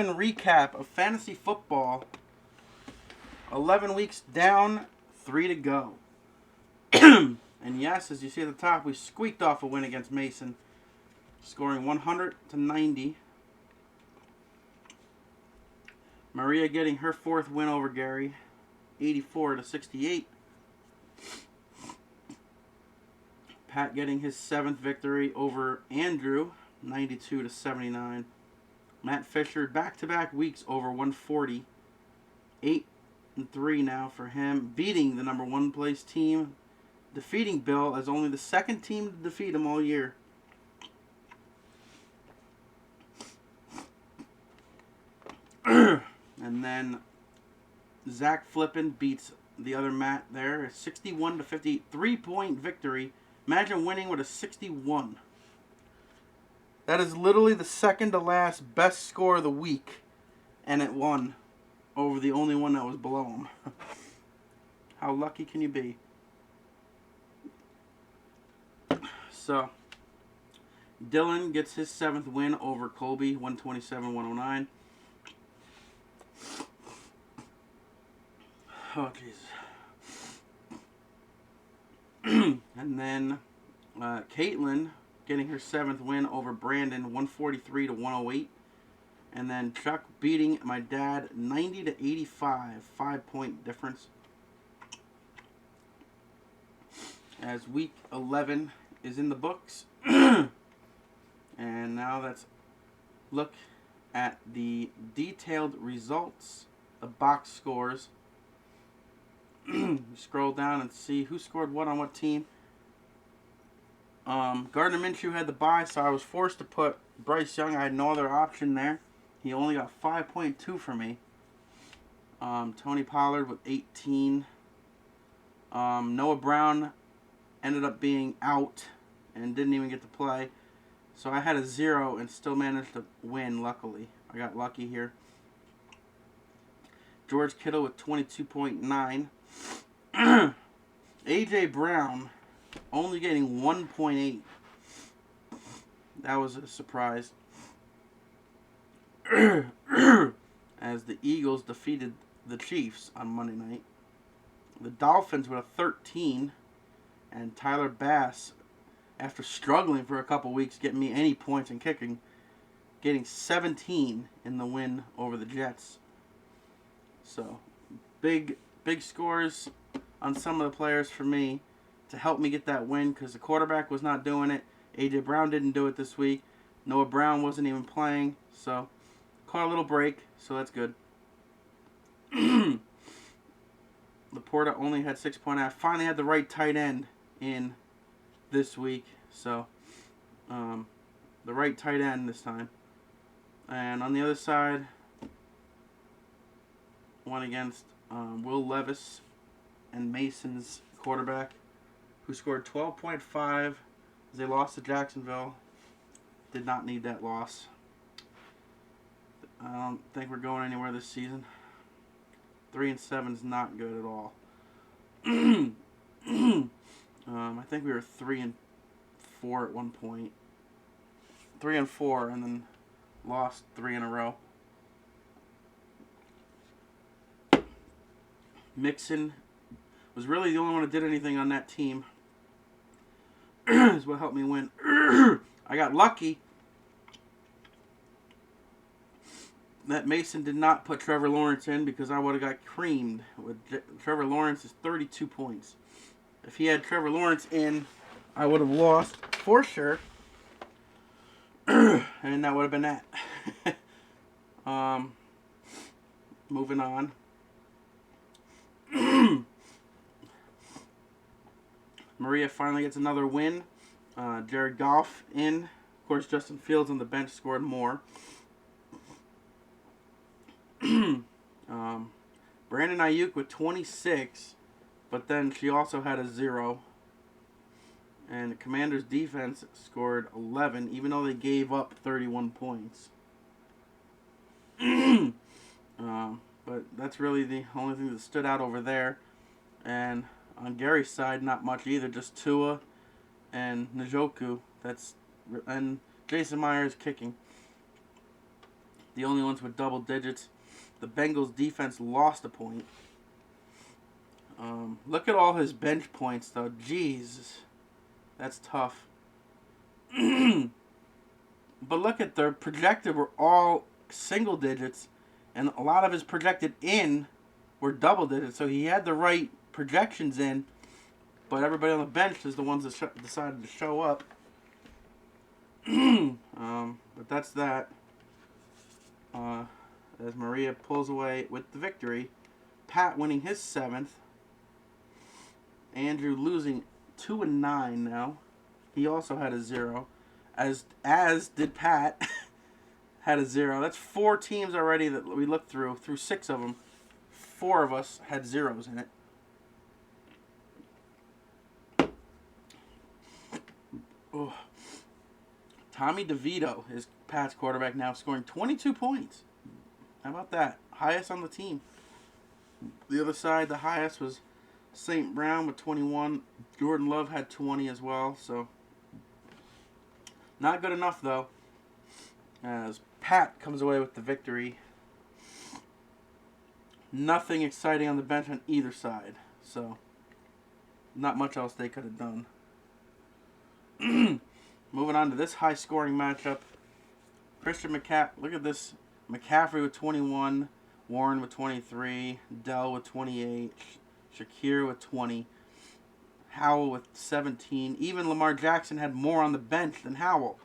Recap of fantasy football. 11 weeks down, 3 to go. And yes, as you see at the top, we squeaked off a win against Mason, scoring 100 to 90. Maria getting her 4th win over Gary, 84 to 68. Pat getting his 7th victory over Andrew, 92 to 79. Matt Fisher back-to-back weeks over 140, 8-3 now for him, beating the number 1 place team, defeating Bill as only the 2nd team to defeat him all year. And then Zach Flippin beats the other Matt there, 61 to 50, 3-point victory. Imagine winning with a 61. That is literally the second to last best score of the week, and it won over the only one that was below him. How lucky can you be? So, Dylan gets his 7th win over Colby, 127-109. Oh, jeez. And then Caitlin getting her 7th win over Brandon, 143 to 108. And then Chuck beating my dad 90 to 85, 5-point difference. As week 11 is in the books. And now let's look at the detailed results, the box scores. Scroll down and see who scored what on what team. Gardner Minshew had the bye, so I was forced to put Bryce Young. I had no other option there. He only got 5.2 for me. Tony Pollard with 18. Noah Brown ended up being out and didn't even get to play. So I had a 0 and still managed to win, luckily. I got lucky here. George Kittle with 22.9. A.J. Brown only getting 1.8. That was a surprise. As the Eagles defeated the Chiefs on Monday night. The Dolphins with a 13. And Tyler Bass, after struggling for a couple weeks, getting me any points in kicking, getting 17 in the win over the Jets. So, big scores on some of the players for me to help me get that win, because the quarterback was not doing it. A.J. Brown didn't do it this week. Noah Brown wasn't even playing, so caught a little break, so that's good. Laporta only had 6.5. Finally had the right tight end in this week, so the right tight end this time. And on the other side, won against Will Levis and Mason's quarterback, who scored 12.5 as they lost to Jacksonville. Did not need that loss. I don't think we're going anywhere this season. 3-7 is not good at all. I think we were 3-4 at one point. 3-4, and then lost 3 in a row. Mixon was really the only one that did anything on that team. Is what helped me win. I got lucky that Mason did not put Trevor Lawrence in, because I would have got creamed. With Trevor Lawrence is 32 points. If he had Trevor Lawrence in, I would have lost for sure. And that would have been that. Moving on. Maria finally gets another win. Jared Goff in. Of course, Justin Fields on the bench scored more. Brandon Ayuk with 26, but then she also had a 0. And the Commanders' defense scored 11, even though they gave up 31 points. But that's really the only thing that stood out over there. And on Gary's side, not much either. Just Tua and Njoku. And Jason Myers kicking. The only ones with double digits. The Bengals defense lost a point. Look at all his bench points, though. Jeez. That's tough. But look at their projected were all single digits, and a lot of his projected in were double digits. So he had the right projections in, but everybody on the bench is the ones that decided to show up. But that's that. As Maria pulls away with the victory. Pat winning his 7th. Andrew losing 2-9 now. He also had a 0. As did Pat. Had a 0. That's 4 teams already that we looked through 6 of them. 4 of us had 0s in it. Oh. Tommy DeVito is Pat's quarterback now, scoring 22 points. How about that? Highest on the team. The other side, the highest was St. Brown with 21. Jordan Love had 20 as well, so not good enough, though, as Pat comes away with the victory. Nothing exciting on the bench on either side, so not much else they could have done. Moving on to this high-scoring matchup. Christian look at this. McCaffrey with 21, Warren with 23, Dell with 28, Shakir with 20, Howell with 17. Even Lamar Jackson had more on the bench than Howell.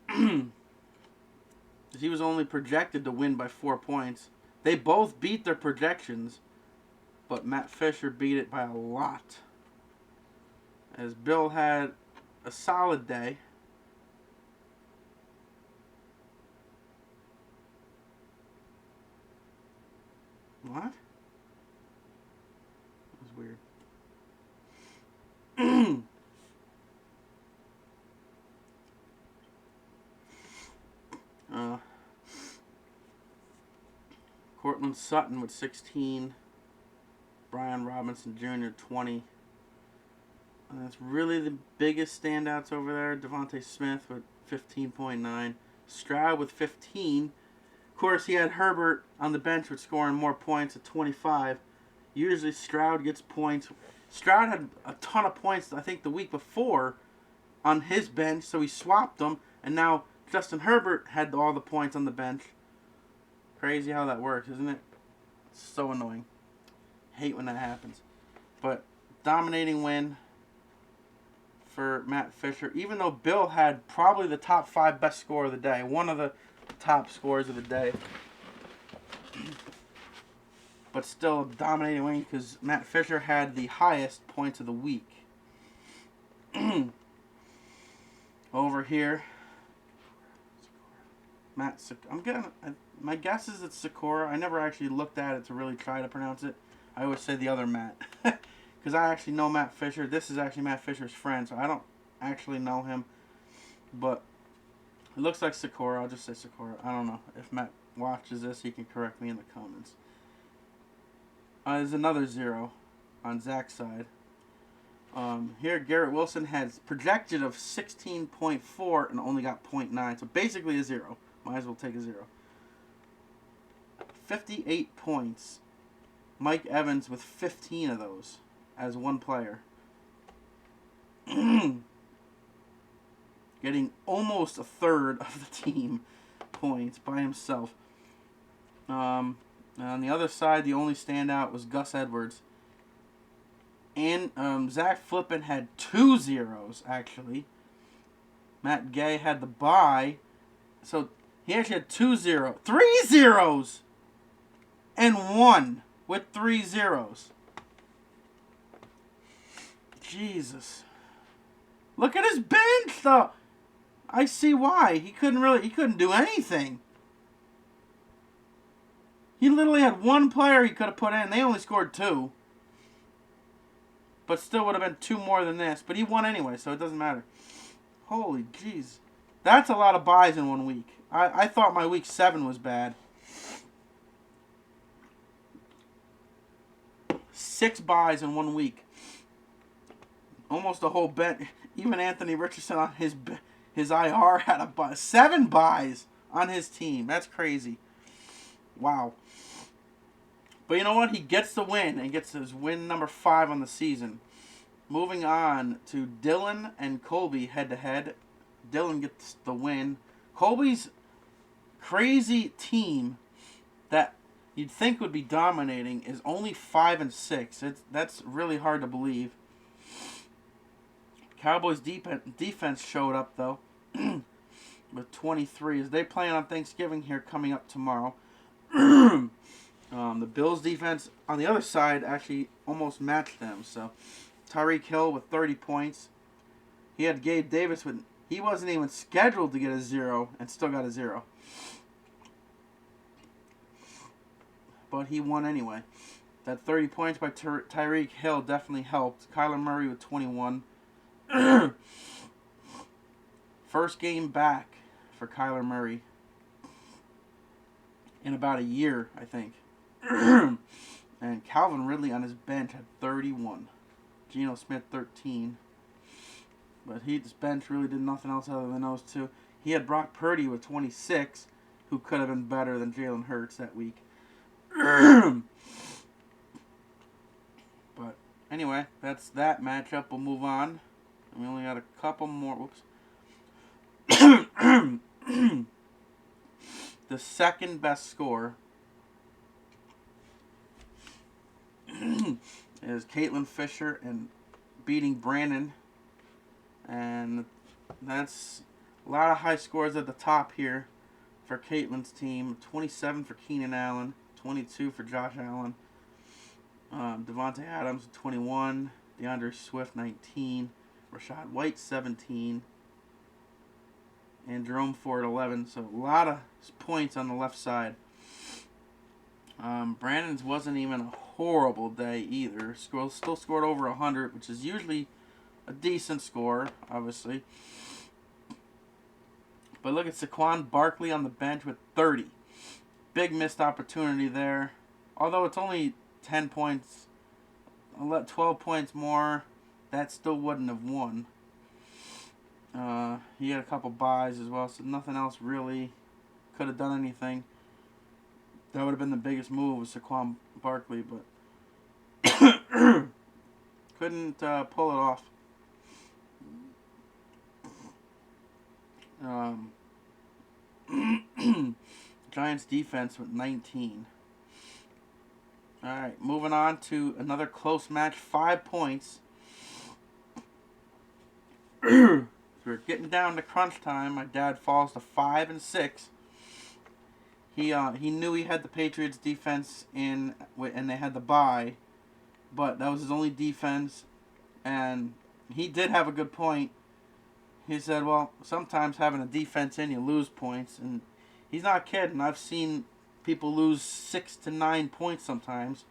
He was only projected to win by 4 points. They both beat their projections, but Matt Fisher beat it by a lot. As Bill had a solid day. What? That was weird. Cortland Sutton with 16. Brian Robinson Jr. 20. And that's really the biggest standouts over there. Devontae Smith with 15.9. Stroud with 15. Of course, he had Herbert on the bench with scoring more points at 25. Usually Stroud gets points. Stroud had a ton of points, I think, the week before on his bench, so he swapped them. And now Justin Herbert had all the points on the bench. Crazy how that works, isn't it? It's so annoying. Hate when that happens. But dominating win for Matt Fisher. Even though Bill had probably the top 5 best score of the day. One of the top scores of the day. But still a dominating win because Matt Fisher had the highest points of the week. Over here, my guess is it's Sikora. I never actually looked at it to really try to pronounce it. I always say the other Matt. Because I actually know Matt Fisher. This is actually Matt Fisher's friend, so I don't actually know him. But it looks like Sikora. I'll just say Sikora. I don't know. If Matt watches this, he can correct me in the comments. There's another 0 on Zach's side. Here, Garrett Wilson has projected of 16.4 and only got 0.9. So basically a 0. Might as well take a 0. 58 points. Mike Evans with 15 of those as one player. Getting almost a third of the team points by himself. And on the other side, the only standout was Gus Edwards. And Zach Flippin had 2 zeros, actually. Matt Gay had the bye. So he actually had 3 zeros! And 1 with 3 zeros. Jesus. Look at his bench, though. I see why. He couldn't do anything. He literally had 1 player he could have put in. They only scored 2. But still would have been 2 more than this. But he won anyway, so it doesn't matter. Holy jeez. That's a lot of buys in 1 week. I thought my week 7 was bad. 6 buys in 1 week. Almost a whole bench. Even Anthony Richardson on His IR had 7 buys on his team. That's crazy. Wow. But you know what? He gets the win and gets his win number 5 on the season. Moving on to Dylan and Colby head-to-head. Dylan gets the win. Colby's crazy team that you'd think would be dominating is only 5-6. That's really hard to believe. Cowboys defense showed up though with 23 as they play on Thanksgiving here coming up tomorrow. The Bills defense on the other side actually almost matched them. So Tyreek Hill with 30 points. He had Gabe Davis with, he wasn't even scheduled to get a 0 and still got a 0. But he won anyway. That 30 points by Tyreek Hill definitely helped. Kyler Murray with 21. First game back for Kyler Murray in about a year, I think. And Calvin Ridley on his bench had 31. Geno Smith 13. But his bench really did nothing else other than those two. He had Brock Purdy with 26, who could have been better than Jalen Hurts that week. But anyway, that's that matchup. We'll move on. We only got a couple more. Whoops. The second best score is Caitlin Fisher and beating Brandon. And that's a lot of high scores at the top here for Caitlin's team. 27 for Keenan Allen, 22 for Josh Allen. Devontae Adams 21, DeAndre Swift 19, Rashad White 17, and Jerome Ford 11. So a lot of points on the left side. Brandon's wasn't even a horrible day either. Still scored over 100, which is usually a decent score, obviously. But look at Saquon Barkley on the bench with 30. Big missed opportunity there. Although it's only 10 points, 12 points more, that still wouldn't have won. He had a couple buys as well, so nothing else really could have done anything. That would have been the biggest move with Saquon Barkley, but couldn't pull it off. Giants defense with 19. Alright, moving on to another close match. 5 points. We're getting down to crunch time. My dad falls to 5-6. He knew he had the Patriots defense in, and they had the bye, but that was his only defense, and he did have a good point. He said, well, sometimes having a defense in, you lose points, and he's not kidding. I've seen people lose 6 to 9 points sometimes.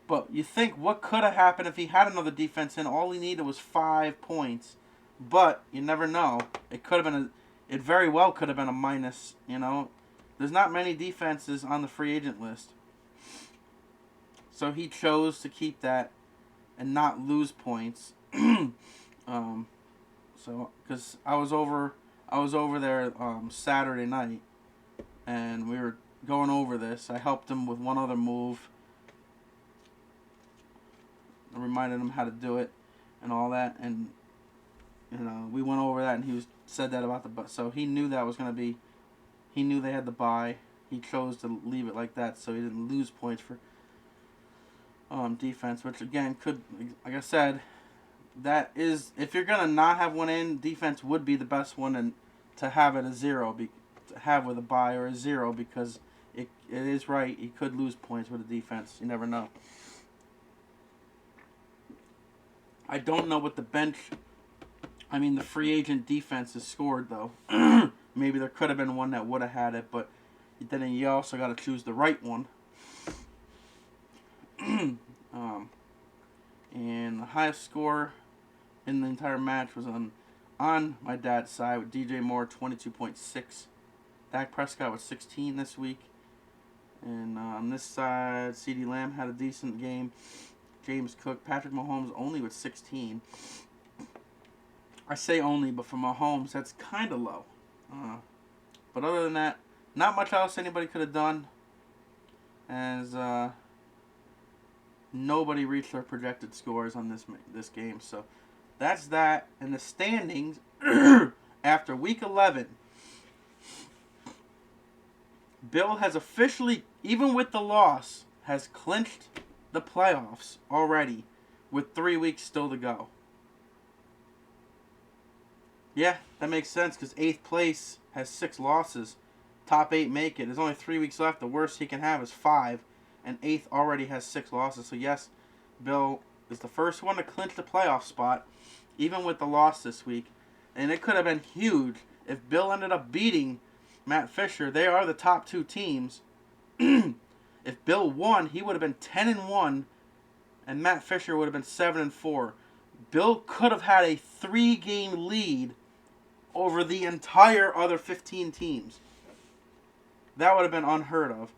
But you think, what could have happened if he had another defense in? All he needed was 5 points. But you never know. It could have been it very well could have been a minus, you know. There's not many defenses on the free agent list. So he chose to keep that and not lose points. So because I was over there Saturday night, and we were going over this. I helped him with one other move. I reminded him how to do it and all that, and we went over that, and he said that about the, so he knew that was going to be, he knew they had the bye. He chose to leave it like that so he didn't lose points for defense, which again could, like I said, that is, if you're going to not have one in, defense would be the best one, and to have it a 0, to have with a bye or a 0, because it is right, you could lose points with a defense. You never know. I don't know what the free agent defense has scored, though. Maybe there could have been one that would have had it, but then you also got to choose the right one. And the highest score in the entire match was on my dad's side with DJ Moore, 22.6. Dak Prescott was 16 this week. And on this side, CeeDee Lamb had a decent game. James Cook, Patrick Mahomes only with 16. I say only, but for Mahomes, that's kind of low. But other than that, not much else anybody could have done, as nobody reached their projected scores on this game. So that's that. And the standings after Week 11, Bill has officially, even with the loss, has clinched the playoffs already with 3 weeks still to go. Yeah, that makes sense because 8th place has 6 losses. Top 8 make it. There's only 3 weeks left. The worst he can have is 5. And 8th already has 6 losses. So yes, Bill is the first one to clinch the playoff spot, even with the loss this week. And it could have been huge if Bill ended up beating Matt Fisher. They are the top 2 teams. If Bill won, he would have been 10-1, and Matt Fisher would have been 7-4. Bill could have had a 3-game lead over the entire other 15 teams. That would have been unheard of.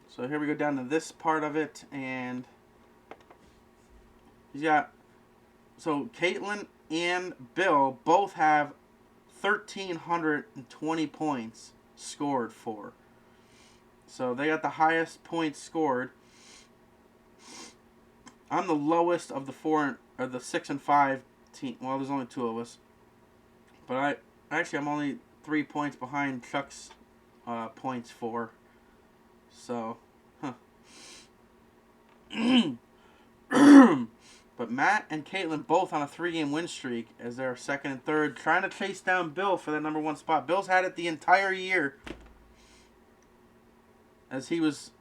So here we go down to this part of it, and he's got, so Caitlin and Bill both have 1,320 points scored for. So they got the highest points scored. I'm the lowest of the 6 and 5 team. Well, there's only 2 of us, but I'm only 3 points behind Chuck's points for. So, but Matt and Caitlin both on a 3-game win streak as they're 2nd and 3rd, trying to chase down Bill for that number 1 spot. Bill's had it the entire year, as he was,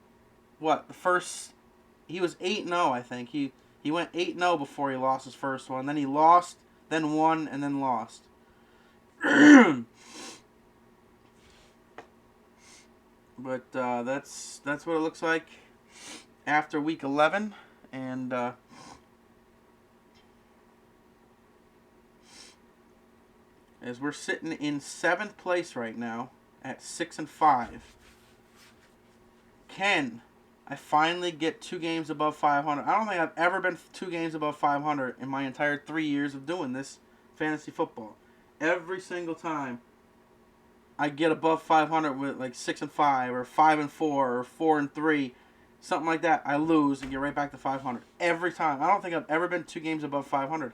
he was 8-0, I think. He went 8-0 before he lost his first one. Then he lost, then won, and then lost. But that's what it looks like after Week 11, and as we're sitting in 7th place right now at 6 and 5. Can I finally get 2 games above 500? I don't think I've ever been 2 games above 500 in my entire 3 years of doing this fantasy football. Every single time I get above 500 with like 6 and 5 or 5 and 4 or 4 and 3, something like that, I lose and get right back to 500 every time. I don't think I've ever been 2 games above 500.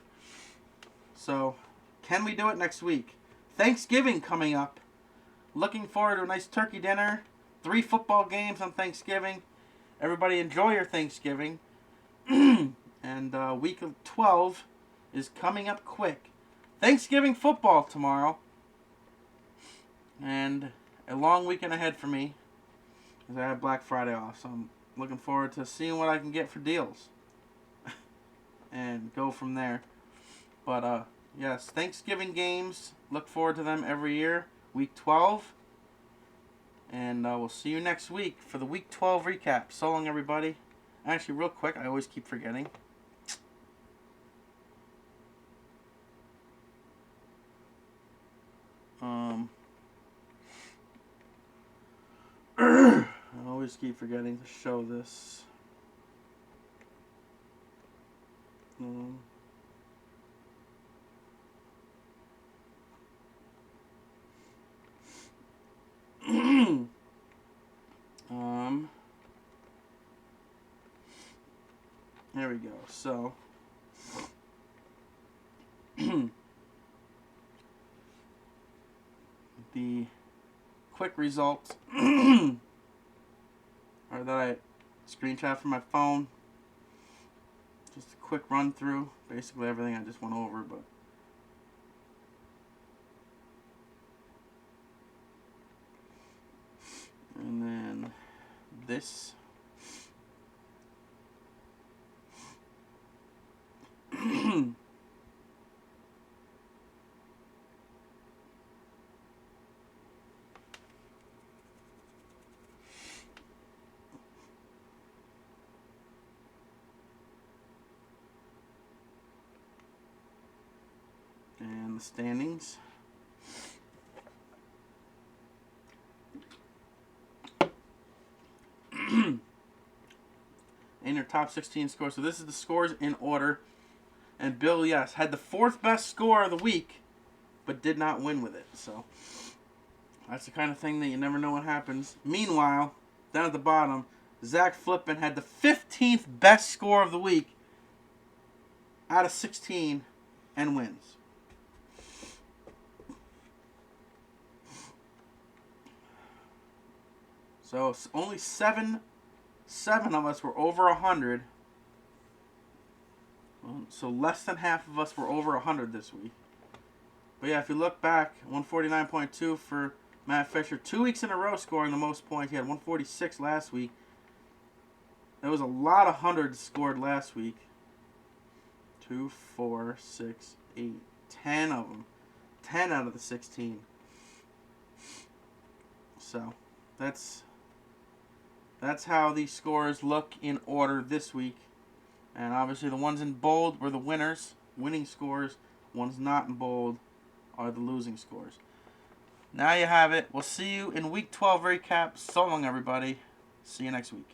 So, can we do it next week? Thanksgiving coming up. Looking forward to a nice turkey dinner. 3 football games on Thanksgiving. Everybody enjoy your Thanksgiving. And week 12 is coming up quick. Thanksgiving football tomorrow. And a long weekend ahead for me, as I have Black Friday off. So I'm looking forward to seeing what I can get for deals. And go from there. But yes, Thanksgiving games. Look forward to them every year. Week 12. And we'll see you next week for the Week 12 recap. So long, everybody. Actually, real quick, I always keep forgetting. I always keep forgetting to show this. There we go. So, the quick results are that I screenshot from my phone. Just a quick run through, basically everything I just went over, but and then this. And the standings. And your top 16 scores. So this is the scores in order. And Bill, yes, had the 4th best score of the week, but did not win with it. So that's the kind of thing that you never know what happens. Meanwhile, down at the bottom, Zach Flippin had the 15th best score of the week out of 16 and wins. So only seven of us were over 100. So less than half of us were over 100 this week. But yeah, if you look back, 149.2 for Matt Fisher. 2 weeks in a row scoring the most points. He had 146 last week. There was a lot of hundreds scored last week. 2, 4, 6, 8, 10 of them. 10 out of the 16. So that's how these scores look in order this week. And obviously the ones in bold were the winners, winning scores. Ones not in bold are the losing scores. Now you have it. We'll see you in Week 12 recap. So long, everybody. See you next week.